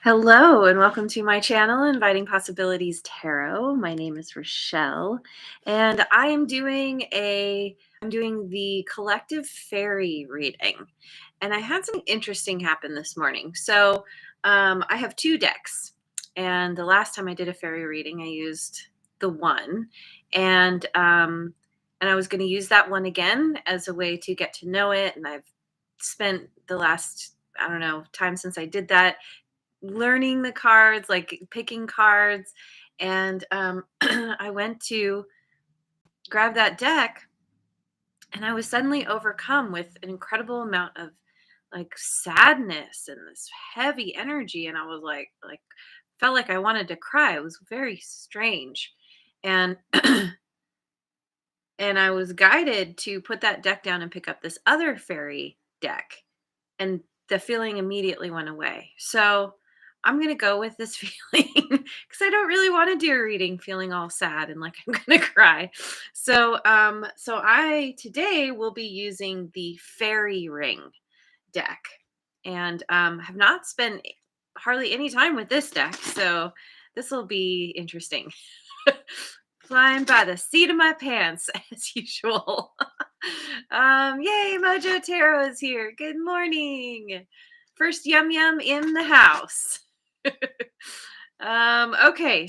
Hello and welcome to my channel, Inviting Possibilities Tarot. My name is Rochelle, and I'm doing the collective fairy reading. And I had something interesting happen this morning. I have two decks, and the last time I did a fairy reading, I used the one, and um, and I was going to use that one again as a way to get to know it. And I've spent the last, I don't know, time since I did that learning the cards, like picking cards. And I went to grab that deck and I was suddenly overcome with an incredible amount of like sadness and this heavy energy. And I was like, felt like I wanted to cry. It was very strange. And and I was guided to put that deck down and pick up this other fairy deck. And the feeling immediately went away. So I'm going to go with this feeling because I don't really want to do a reading feeling all sad and like I'm going to cry. So I today will be using the fairy ring deck and have not spent hardly any time with this deck. So this will be interesting. Flying by the seat of my pants as usual. Yay, Mojo Tarot is here. Good morning. First yum yum in the house. Okay,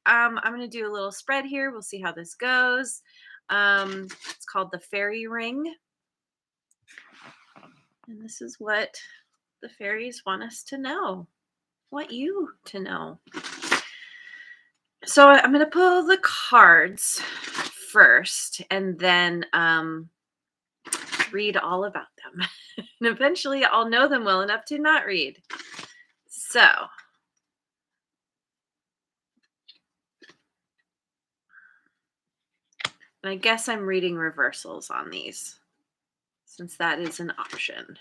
I'm gonna do a little spread here. We'll see how this goes. It's called the fairy ring, and this is what the fairies want us to know, want you to know. So I'm gonna pull the cards first, and then read all about them. And eventually I'll know them well enough to not read. So, and I guess I'm reading reversals on these since that is an option.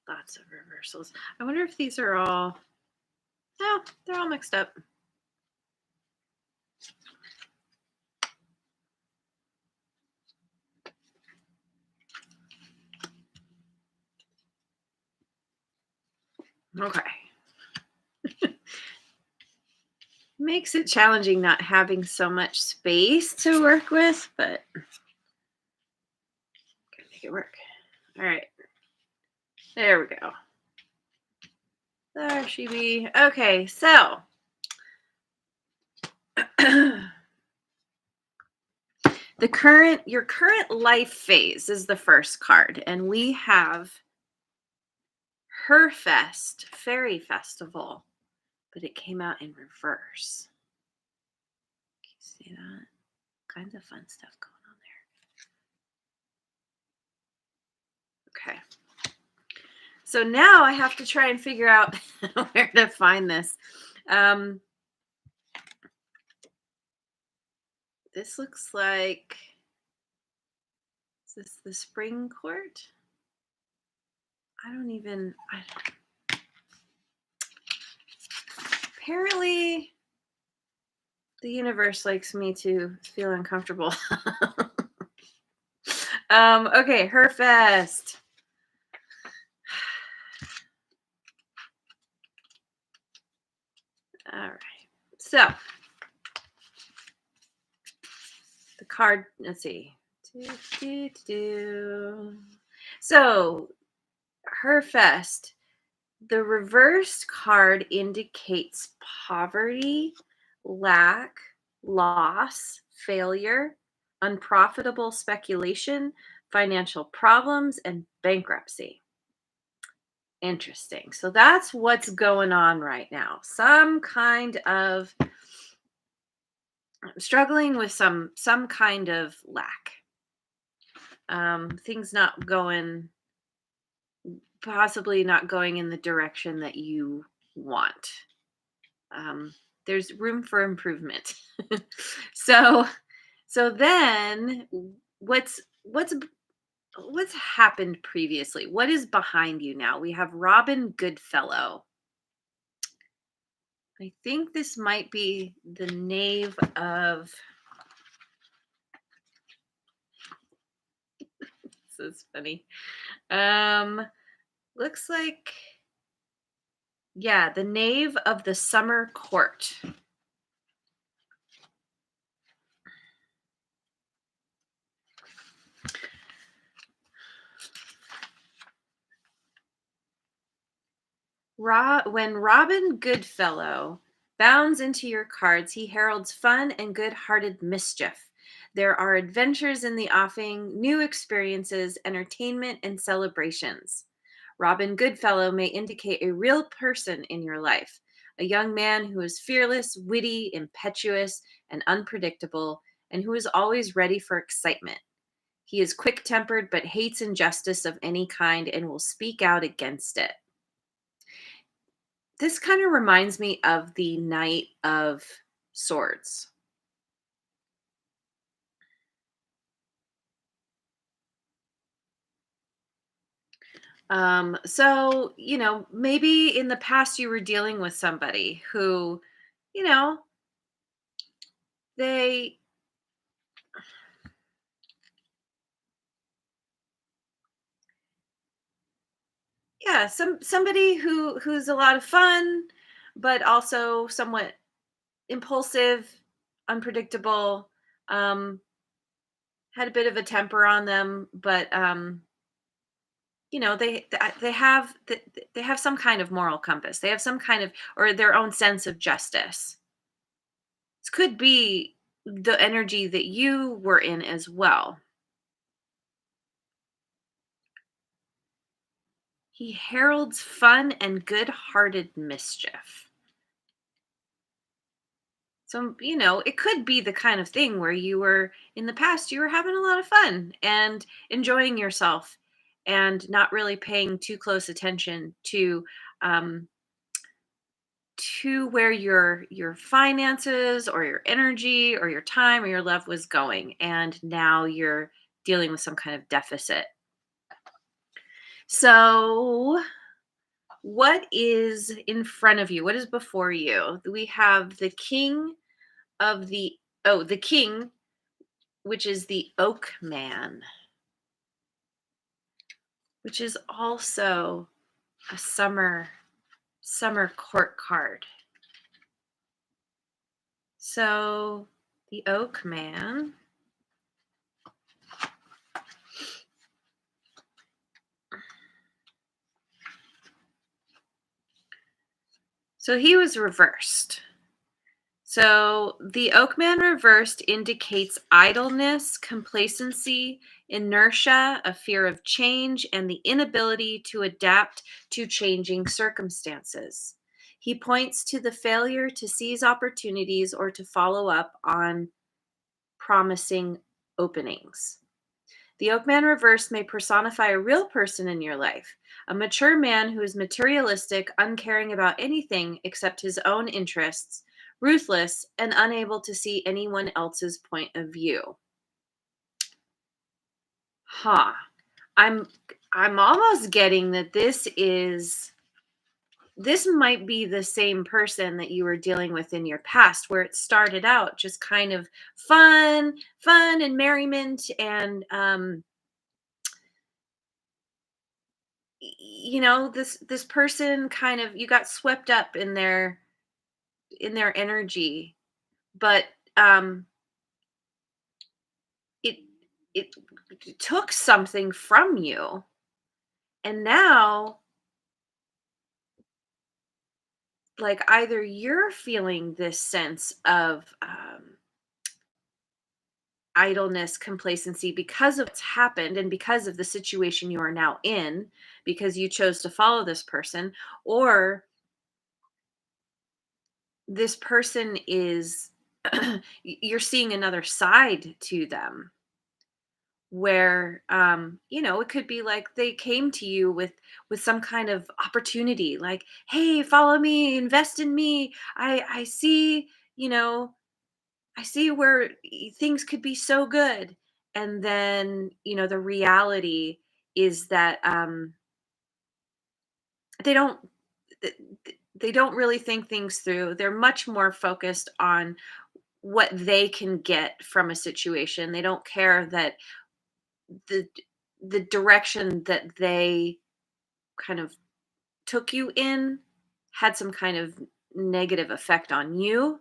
Lots of reversals. I wonder if these are all, no, they're all mixed up. Okay. Makes it challenging not having so much space to work with, but gotta make it work. All right. There we go. There she be. Okay, so your current life phase is the first card, and we have Herfest Fairy Festival, but it came out in reverse. Can you see that? Kinds of fun stuff going on there. Okay. So now I have to try and figure out where to find this. This looks like, is this the spring court? Apparently the universe likes me to feel uncomfortable. Okay, Herfest. All right. So the card, let's see. So Herfest, the reversed card indicates poverty, lack, loss, failure, unprofitable speculation, financial problems, and bankruptcy. Interesting. So that's what's going on right now. Some kind of struggling with some kind of lack. Things not going, possibly not going in the direction that you want. There's room for improvement. so so then what's What's happened previously? What is behind you now? We have Robin Goodfellow. I think this might be the knave of. This is funny. Um, looks like, yeah, the knave of the summer court. When Robin Goodfellow bounds into your cards, he heralds fun and good hearted mischief. There are adventures in the offing, new experiences, entertainment, and celebrations. Robin Goodfellow may indicate a real person in your life, a young man who is fearless, witty, impetuous, and unpredictable, and who is always ready for excitement. He is quick tempered but hates injustice of any kind and will speak out against it. This kind of reminds me of the Knight of Swords. Maybe in the past you were dealing with somebody who, you know, they, yeah, somebody who's a lot of fun, but also somewhat impulsive, unpredictable, um, had a bit of a temper on them, but they have some kind of moral compass. They have some kind of, or their own sense of justice. This could be the energy that you were in as well. He heralds fun and good-hearted mischief. So, it could be the kind of thing where you were in the past, you were having a lot of fun and enjoying yourself and not really paying too close attention um, to where your finances or your energy or your time or your love was going, and now you're dealing with some kind of deficit. So what is in front of you? What is before you? We have the king of the king, which is the oak man, which is also a summer court card. So the oak man. So he was reversed. So the Oakman reversed indicates idleness, complacency, inertia, a fear of change, and the inability to adapt to changing circumstances. He points to the failure to seize opportunities or to follow up on promising openings. The Oakman reverse may personify a real person in your life, a mature man who is materialistic, uncaring about anything except his own interests, ruthless, and unable to see anyone else's point of view. Huh. I'm I'm almost getting that this might be the same person that you were dealing with in your past, where it started out just kind of fun and merriment, and this person kind of, you got swept up in their energy, but um it it took something from you, and now, like, either you're feeling this sense of idleness, complacency because of what's happened and because of the situation you are now in, because you chose to follow this person, or this person is you're seeing another side to them, where it could be like they came to you with some kind of opportunity, like, hey, follow me, invest in me, I see, you know I see where things could be so good. And then, the reality is that they don't th- they don't really think things through. They're much more focused on what they can get from a situation. They don't care that the the direction that they kind of took you in had some kind of negative effect on you.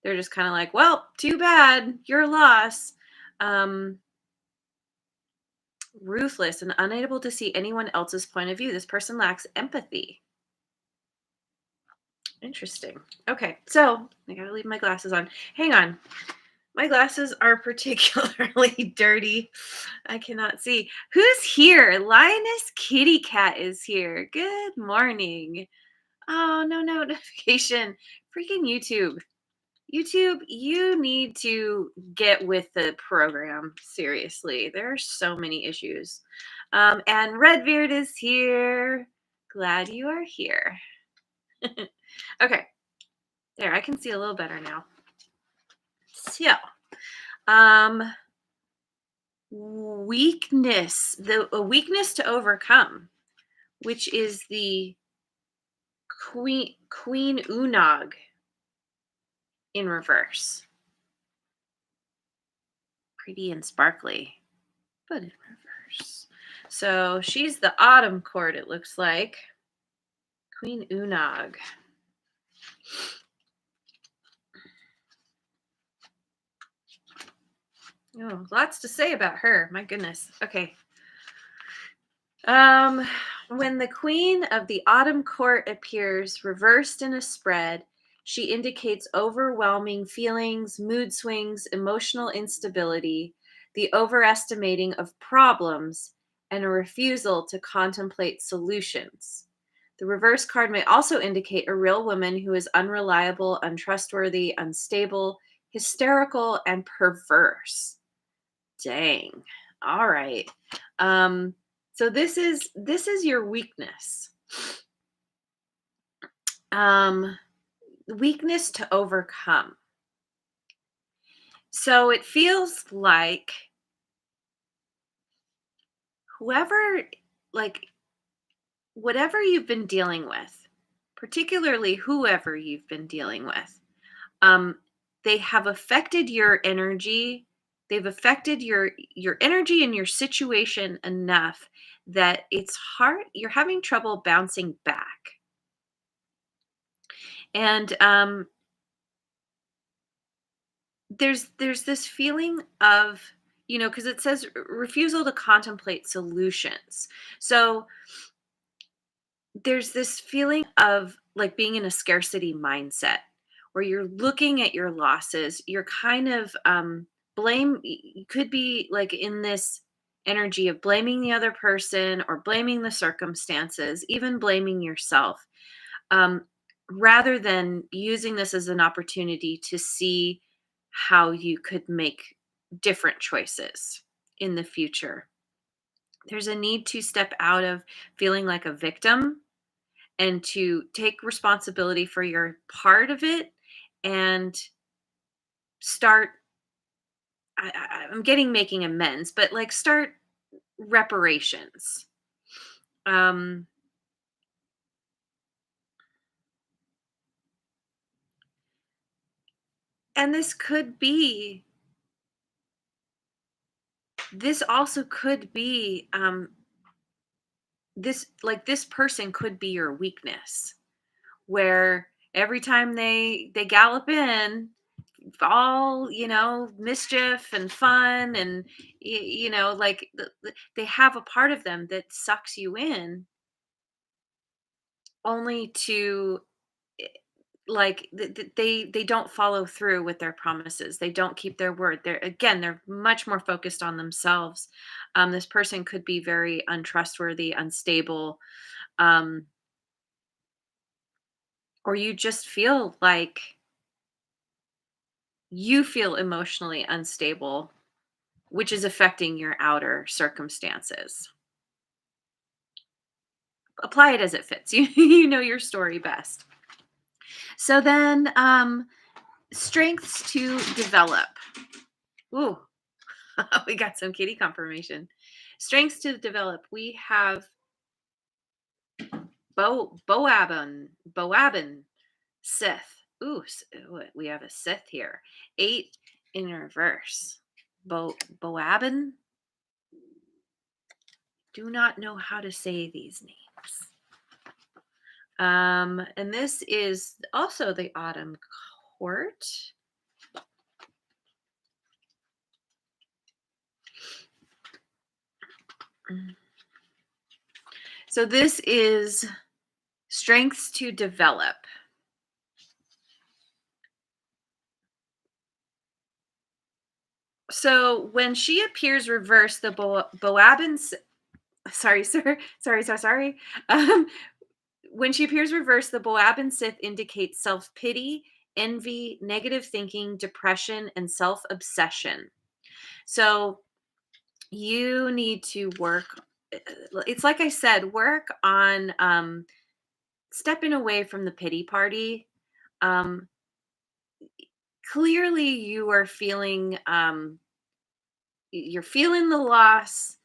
They're just kind of like, well, too bad, your loss. Um, Ruthless and unable to see anyone else's point of view. This person lacks empathy. Interesting. Okay, so I gotta leave my glasses on. Hang on. My glasses are particularly dirty. I cannot see. Who's here? Lioness Kitty Cat is here. Good morning. Oh, no notification. Freaking YouTube. YouTube, you need to get with the program. Seriously, there are so many issues. And Redbeard is here. Glad you are here. Okay, there, I can see a little better now. So, um, weakness, a weakness to overcome, which is the Queen Unog in reverse. Pretty and sparkly, but in reverse. So she's the autumn court, it looks like. Queen Unog. Oh, lots to say about her. My goodness. Okay. Um, when the Queen of the Autumn Court appears reversed in a spread, she indicates overwhelming feelings, mood swings, emotional instability, the overestimating of problems, and a refusal to contemplate solutions. The reverse card may also indicate a real woman who is unreliable, untrustworthy, unstable, hysterical, and perverse. Dang. All right. Um, so this is your weakness. Um, Weakness to overcome. So it feels like whoever, like whatever you've been dealing with, particularly whoever you've been dealing with, um, they have affected your energy. They've affected your energy and your situation enough that it's hard. You're having trouble bouncing back. And there's this feeling of, because it says refusal to contemplate solutions. So there's this feeling of like being in a scarcity mindset where you're looking at your losses. You're kind of you could be like in this energy of blaming the other person or blaming the circumstances, even blaming yourself, um, rather than using this as an opportunity to see how you could make different choices in the future. There's a need to step out of feeling like a victim and to take responsibility for your part of it and start. I'm getting making amends, but like start reparations. Um, and this also could be this person could be your weakness, where every time they gallop in, all mischief and fun, and like they have a part of them that sucks you in, only to eh, like they don't follow through with their promises. They don't keep their word. They're much more focused on themselves. This person could be very untrustworthy, unstable, um, or you just feel like you feel emotionally unstable, which is affecting your outer circumstances. Apply it as it fits. You know your story best. So then, strengths to develop. Ooh. We got some kitty confirmation. Strengths to develop. We have Boabin, Sith. Ooh, we have a Sith here. 8 in reverse. Boabin. Do not know how to say these names. And this is also the autumn court. So this is strengths to develop. So when she appears reversed, the Boabin, sorry, sir, sorry. Um, when she appears reversed, the Boabin Sith indicates self pity, envy, negative thinking, depression, and self obsession. So you need to work. It's like I said, work on stepping away from the pity party. Um, Clearly, you are feeling you're feeling the loss.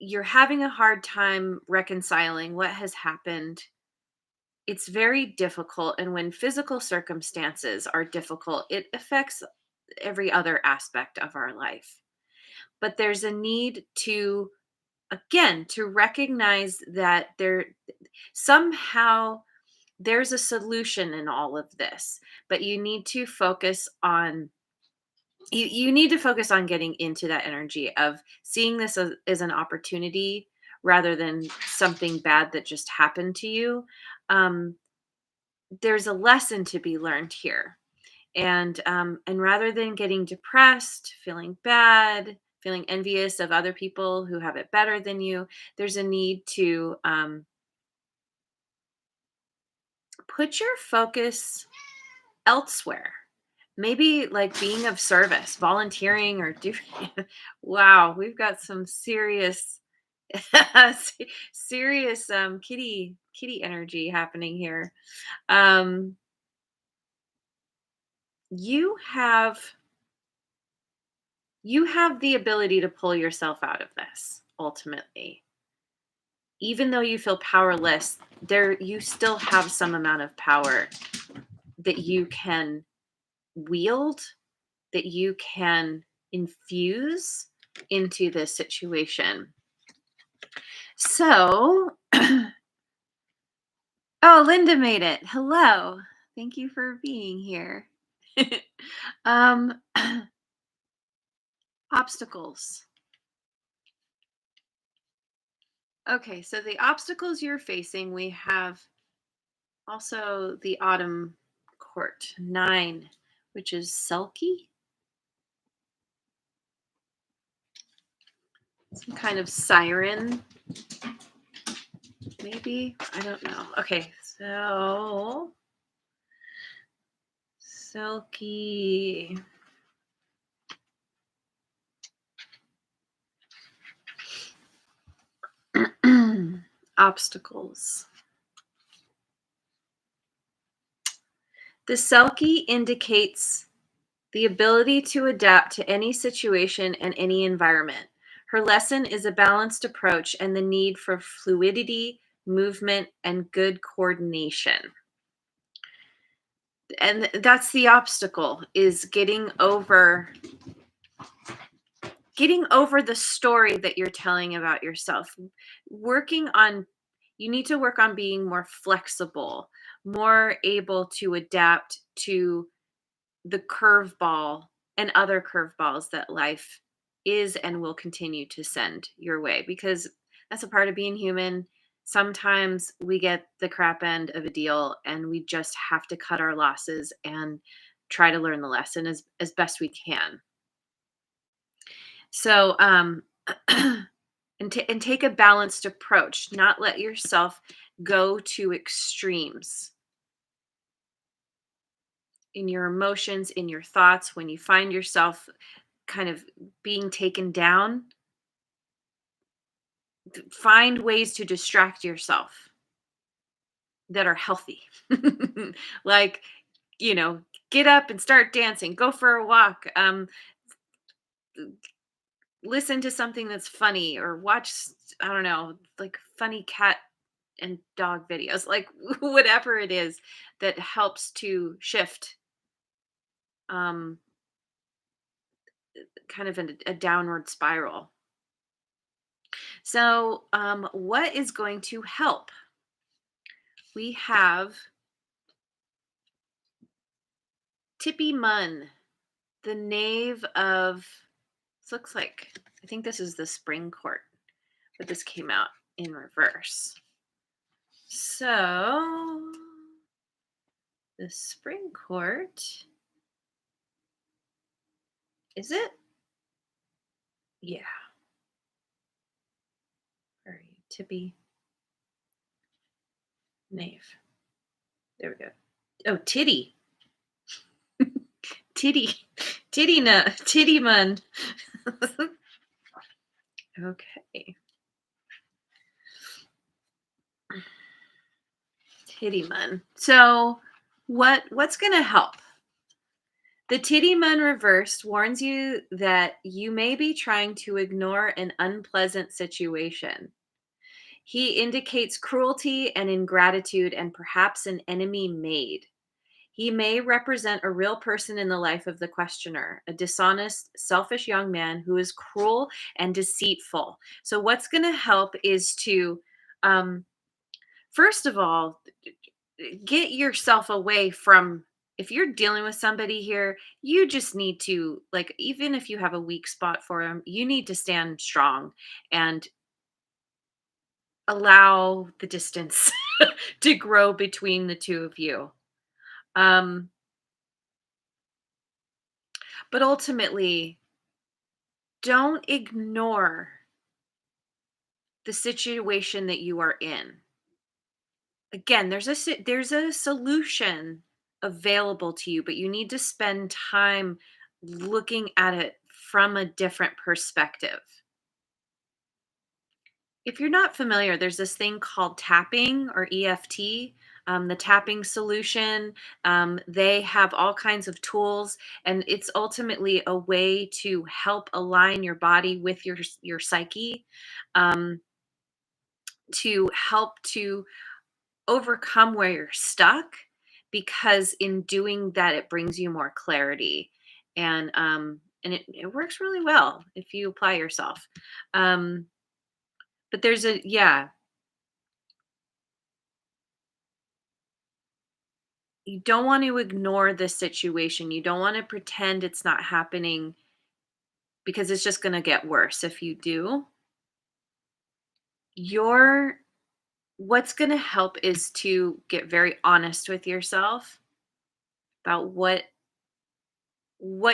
You're having a hard time reconciling what has happened. It's very difficult, and when physical circumstances are difficult, it affects every other aspect of our life. But there's a need to, again, to recognize that somehow there's a solution in all of this, but you need to focus on you need to focus on getting into that energy of seeing this as an opportunity rather than something bad that just happened to you. um, there's a lesson to be learned here, and rather than getting depressed, feeling bad, feeling envious of other people who have it better than you, there's a need to put your focus elsewhere. Maybe like being of service, volunteering, or doing. Wow, we've got some serious, serious kitty energy happening here. Um, you have you have the ability to pull yourself out of this. Ultimately, even though you feel powerless, there you still have some amount of power that you can wield, that you can infuse into this situation. So, oh, Linda made it. Hello. Thank you for being here. um, obstacles. Okay, so the obstacles you're facing, we have also the autumn court 9, which is sulky. Some kind of siren, maybe. I don't know. Okay, so sulky. Obstacles. The Selkie indicates the ability to adapt to any situation and any environment. Her lesson is a balanced approach and the need for fluidity, movement, and good coordination. And that's the obstacle, is getting over the story that you're telling about yourself. Working on You need to work on being more flexible, more able to adapt to the curveball and other curveballs that life is and will continue to send your way, because that's a part of being human. Sometimes we get the crap end of a deal and we just have to cut our losses and try to learn the lesson as best we can. So, and take a balanced approach, not let yourself go to extremes in your emotions, in your thoughts. When you find yourself kind of being taken down, find ways to distract yourself that are healthy. Like, get up and start dancing, go for a walk, listen to something that's funny or watch, I don't know, like funny cat and dog videos, like whatever it is that helps to shift um kind of a downward spiral. So, what is going to help? We have Tippy Mun, the knave of, this looks like, I think this is the spring court, but this came out in reverse. So, the spring court, is it? Yeah. Where are you? Tippy knave. There we go. Oh, titty. Titty. Titty mun. Okay. Titty mun. So what's gonna help? The Titty Mun reversed warns you that you may be trying to ignore an unpleasant situation. He indicates cruelty and ingratitude and perhaps an enemy made. He may represent a real person in the life of the questioner, a dishonest, selfish young man who is cruel and deceitful. So, what's going to help is to, um, first of all, get yourself away from, if you're dealing with somebody here, you just need to, like, even if you have a weak spot for them, you need to stand strong and allow the distance to grow between the two of you. Um, but ultimately, don't ignore the situation that you are in. Again, there's a solution available to you, but you need to spend time looking at it from a different perspective. If you're not familiar, there's this thing called tapping or EFT, the tapping solution. They have all kinds of tools, and it's ultimately a way to help align your body with your psyche, um, to help to overcome where you're stuck. Because in doing that, it brings you more clarity, and it works really well if you apply yourself. Um, but there's a yeah, you don't want to ignore this situation. You don't want to pretend it's not happening because it's just going to get worse if you do. Your What's going to help is to get very honest with yourself about what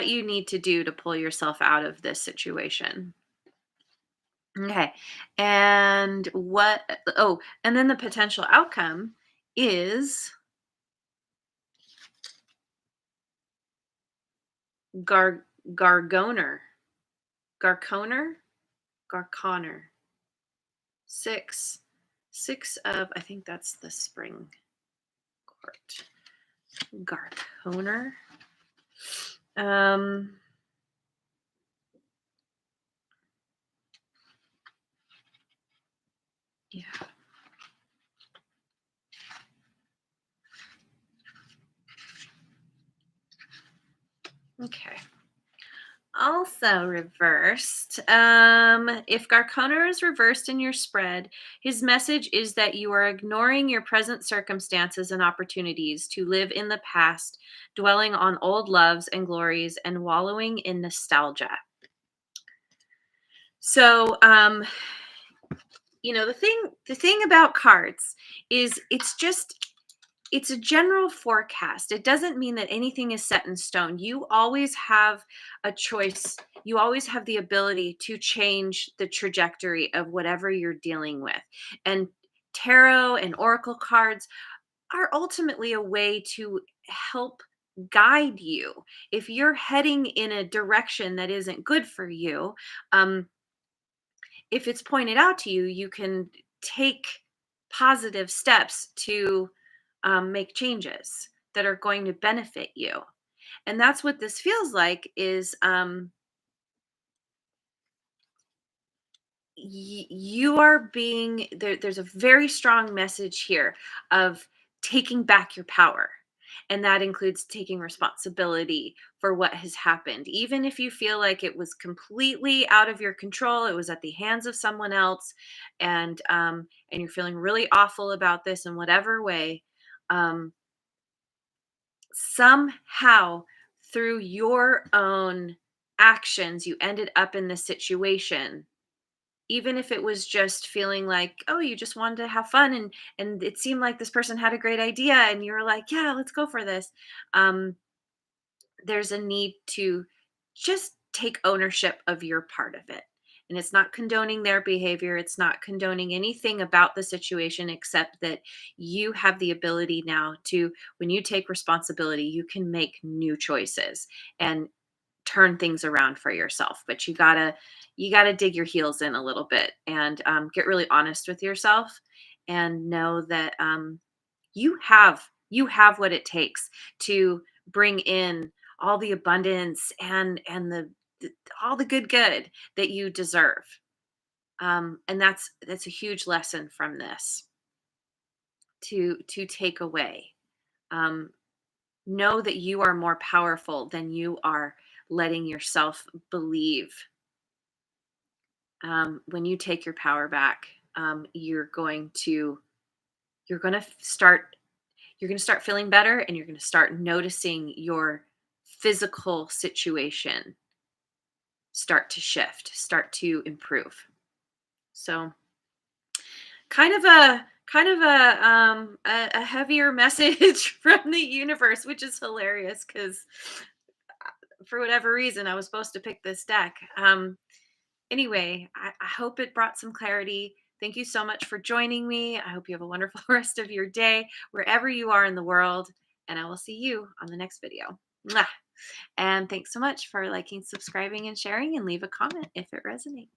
you need to do to pull yourself out of this situation. Okay. And and then the potential outcome is gar gargoner. Garconer? Garconer. Six. Six of, I think that's the spring court. Garconer. Um, yeah. Okay. Also reversed. If Garconer is reversed in your spread, his message is that you are ignoring your present circumstances and opportunities to live in the past, dwelling on old loves and glories, and wallowing in nostalgia. So, the thing about cards is it's a general forecast. It doesn't mean that anything is set in stone. You always have a choice. You always have the ability to change the trajectory of whatever you're dealing with. And tarot and oracle cards are ultimately a way to help guide you. If you're heading in a direction that isn't good for you, um, if it's pointed out to you, you can take positive steps to make changes that are going to benefit you. And that's what this feels like is you are being there's a very strong message here of taking back your power, and that includes taking responsibility for what has happened, even if you feel like it was completely out of your control, it was at the hands of someone else, and you're feeling really awful about this in whatever way. Um, somehow through your own actions you ended up in this situation, even if it was just feeling like, oh, you just wanted to have fun, and it seemed like this person had a great idea and you were like, yeah, let's go for this. um there's a need to just take ownership of your part of it, and it's not condoning their behavior, it's not condoning anything about the situation, except that you have the ability now to, when you take responsibility, you can make new choices and turn things around for yourself. But you gotta dig your heels in a little bit, and get really honest with yourself, and know that you have what it takes to bring in all the abundance and the all the good that you deserve. And that's a huge lesson from this to take away. um, know that you are more powerful than you are letting yourself believe. When you take your power back, you're going to start you're going to start feeling better, and you're going to start noticing your physical situation start to shift, start to improve. So kind of a heavier message from the universe, which is hilarious because for whatever reason I was supposed to pick this deck. Anyway, I hope it brought some clarity. Thank you so much for joining me. I hope you have a wonderful rest of your day, wherever you are in the world. And I will see you on the next video. Mwah. And thanks so much for liking, subscribing, and sharing. And leave a comment if it resonates.